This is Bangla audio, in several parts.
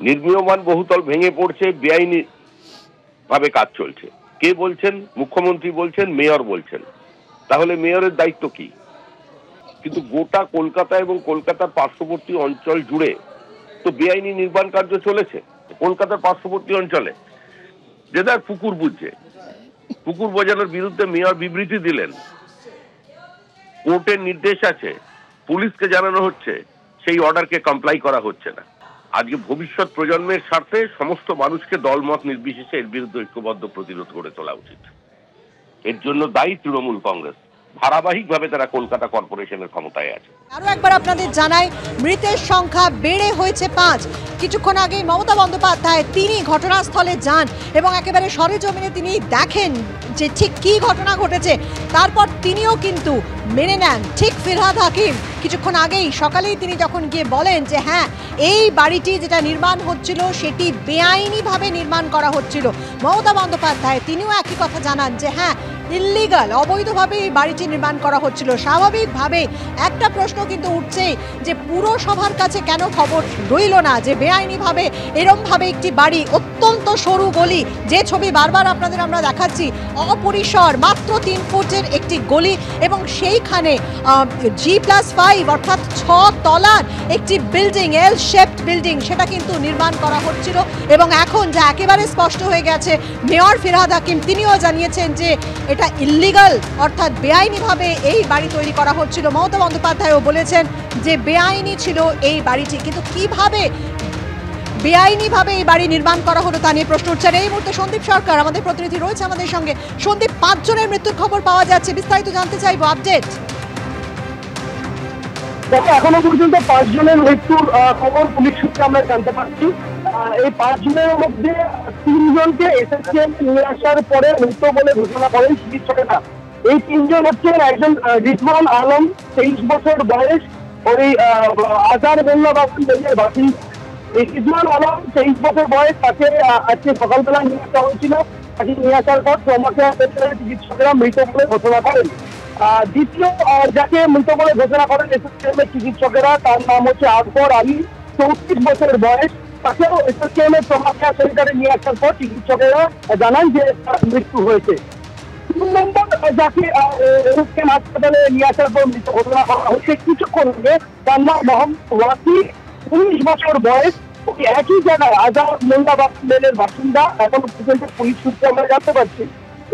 নির্মীয়মান বহুতল ভেঙে পড়ছে, বেআইনি ভাবে কাজ চলছে। কে বলছেন? মুখ্যমন্ত্রী বলছেন, মেয়র বলছেন। তাহলে মেয়রের দায়িত্ব কি? কিন্তু গোটা কলকাতা এবং কলকাতার পার্শ্ববর্তী অঞ্চল জুড়ে তো বেআইনি নির্মাণ কার্য চলেছে। কলকাতার পার্শ্ববর্তী অঞ্চলে যেটা পুকুর বুঝছে, পুকুর বোঝানোর বিরুদ্ধে মেয়র বিবৃতি দিলেন, কোর্টের নির্দেশ আছে, পুলিশকে জানানো হচ্ছে, সেই অর্ডারকে কমপ্লাই করা হচ্ছে না। আজকে ভবিষ্যৎ প্রজন্মের স্বার্থে সমস্ত মানুষকে দলমত নির্বিশেষে এর বিরুদ্ধে ঐক্যবদ্ধ প্রতিরোধ করে তোলা উচিত। এর জন্য দায়ী তৃণমূল কংগ্রেস। ধারাবাহিকভাবে তারা কলকাতা কর্পোরেশনের ক্ষমতায় আছে। আরো একবার আপনাদের জানাই, মৃতের সংখ্যা বেড়ে হয়েছে ৫। কিছুক্ষণ আগে মমতা বন্দ্যোপাধ্যায় তিনি ঘটনাস্থলে যান এবং একেবারে সরেজমিনে তিনি দেখেন যে ঠিক কি ঘটনা ঘটেছে। তারপর তিনিও কিন্তু মেনে নেন ঠিক ফিরহাদ হাকিম কিছুক্ষণ আগেই সকালেই তিনি যখন গিয়ে বলেন যে হ্যাঁ, এই বাড়িটি যেটা নির্মাণ হচ্ছিল সেটি বেআইনিভাবে নির্মাণ করা হচ্ছিল। মমতা বন্দ্যোপাধ্যায় তিনিও একই কথা জানান যে হ্যাঁ, ইল্লিগাল, অবৈধভাবে এই বাড়িটি নির্মাণ করা হচ্ছিল। স্বাভাবিকভাবে একটা প্রশ্ন কিন্তু উঠছে যে পুরসভার কাছে কেন খবর রইল না যে বেআইনিভাবে এরমভাবে একটি বাড়ি, অত্যন্ত সরু গলি, যে ছবি বারবার আপনাদের আমরা দেখাচ্ছি, অপরিসর মাত্র ৩ ফুটের একটি গলি এবং সেইখানে G+5 অর্থাৎ ৬ তলার একটি বিল্ডিং, এল শেপড বিল্ডিং, সেটা কিন্তু নির্মাণ করা হচ্ছিল। এবং এখন যা একেবারে স্পষ্ট হয়ে গেছে, মেয়র ফিরহাদ হাকিম তিনিও জানিয়েছেন যে এটা ইল্লিগাল, অর্থাৎ বেআইনিভাবে এই বাড়ি তৈরি করা হচ্ছিল। মমতা বন্দ্যোপাধ্যায়ও বলেছেন যে বেআইনি ছিল এই বাড়িটি। কিন্তু কিভাবে বেআইনিভাবে এই বাড়ি নির্মাণ করা হলো তা নিয়ে প্রশ্ন উঠছে। এই মুহূর্তে সন্দীপ সরকার আমাদের প্রতিনিধি রয়েছে আমাদের সঙ্গে। সন্দীপ, ৫ জনের মৃত্যুর খবর পাওয়া যাচ্ছে, বিস্তারিত জানতে চাইবো, আপডেট। এখনো পর্যন্ত ৫ জনের মৃত্যুর খবর পুলিশ সূত্রে আমরা জানতে পারছি। এই ৫ জনের মধ্যে ৩ জনকে এসএসকেএম নিয়ে আসার পরে মৃত বলে ঘোষণা করেন চিকিৎসকেরা। এই ৩ জন হচ্ছেন একজন রিজওয়ান আলম, ২৩ বছর বয়স, ওই আজার মোল্লা বাসিন্দার বাসিন্দা। এই রিজওয়ান আলম ২৩ বছর বয়স, তাকে আজকে সকালবেলা নিয়ে আসা হয়েছিল। তাকে নিয়ে আসার পর ট্রমা চিকিৎসকেরা মৃত বলে ঘোষণা করেন। দ্বিতীয় যাকে মৃত বলে ঘোষণা করেন এসএসকেএম এর চিকিৎসকেরা, তার নাম হচ্ছে আকবর আলী, ৩৪ বছর বয়স। তাকেও এসএসকেএম এর ট্রমা কেয়ার সেন্টারে নিয়ে আসার পর চিকিৎসকেরা জানান যে মৃত্যু হয়েছে। ৩ নম্বর যাকে এসএসকেএম হাসপাতালে নিয়ে আসার পর মৃত ঘোষণা করা হয়েছে কিছুক্ষণ আগে, তার নাম মোহাম্মদ ওয়াসি, ১৯ বছর বয়স, একই জায়গায় আজাদ মোল্লা লেনের বাসিন্দা। এখন পর্যন্ত পুলিশ সূত্রে আমরা জানতে পারছি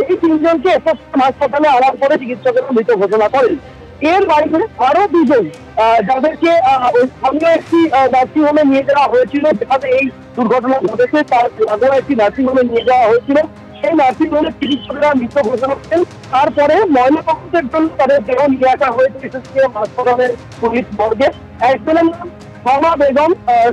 এই ৩ জনকে এসএসকেএম হাসপাতালে আনার পরে চিকিৎসকেরা মৃত ঘোষণা করেন। এর বাইরে আরো ২ জন যাদেরকে স্থানীয় একটি নার্সিং হোমে নিয়ে যাওয়া হয়েছিল, যেখানে এই দুর্ঘটনা ঘটেছে তার আগেও একটি নার্সিং হোমে নিয়ে যাওয়া হয়েছিল। সেই নার্সিং হোমের চিকিৎসকেরা মৃত ঘোষণা করেন। তারপরে ময়নাতদন্তের জন্য তাদের দেহ নিয়ে আসা হয়েছে এসএসকেএম হাসপাতালের পুলিশ মর্গে। একজনের নাম ফামা বেগম,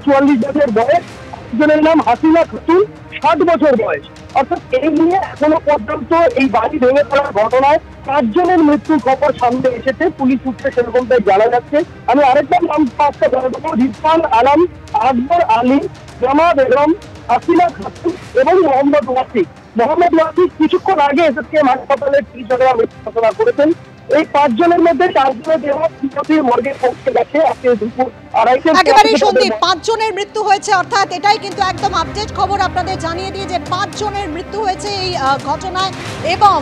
৪৪ বছর বয়স, একজনের নাম হাসিনা খাতুন, ৬০ বছর বয়স। অর্থাৎ এই নিয়ে এখনো পর্যন্ত এই বাড়ি ভেঙে পড়ার ঘটনায় ৫ জনের মৃত্যুর খবর সামনে এসেছে। পুলিশ সূত্রে সেরকমটাই জানা যাচ্ছে। আমি আরেকবার নাম ৫টা বলে দেবো: রিজওয়ান আলম, আকবর আলী, জামা বেগম, হাসিনা খাতুন এবং মোহাম্মদ ওয়াসি। মোহাম্মদ ওয়াসি কিছুক্ষণ আগে এসএসকেএম হাসপাতালের চিকিৎসকেরা মৃত্যু ঘোষণা করেছেন। এই ৫ জনের মধ্যে ৪ জনের দেহ মর্গে পৌঁছে গেছে আজকে দুপুর ২:৩০। একেবারেই সন্দীপ, ৫ জনের মৃত্যু হয়েছে, অর্থাৎ এটাই কিন্তু একদম আপডেট খবর আপনাদের জানিয়ে দিয়ে যে ৫ জনের মৃত্যু হয়েছে এই ঘটনায়। এবং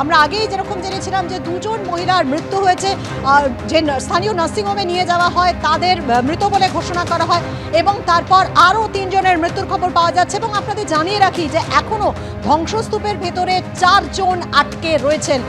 আমরা আগেই যেরকম জেনেছিলাম যে ২ জন মহিলার মৃত্যু হয়েছে, যে স্থানীয় নার্সিংহোমে নিয়ে যাওয়া হয় তাদের মৃত বলে ঘোষণা করা হয়। এবং তারপর আরও ৩ জনের মৃত্যুর খবর পাওয়া যাচ্ছে। এবং আপনাদের জানিয়ে রাখি যে এখনো ধ্বংসস্তূপের ভেতরে ৪ জন আটকে রয়েছেন।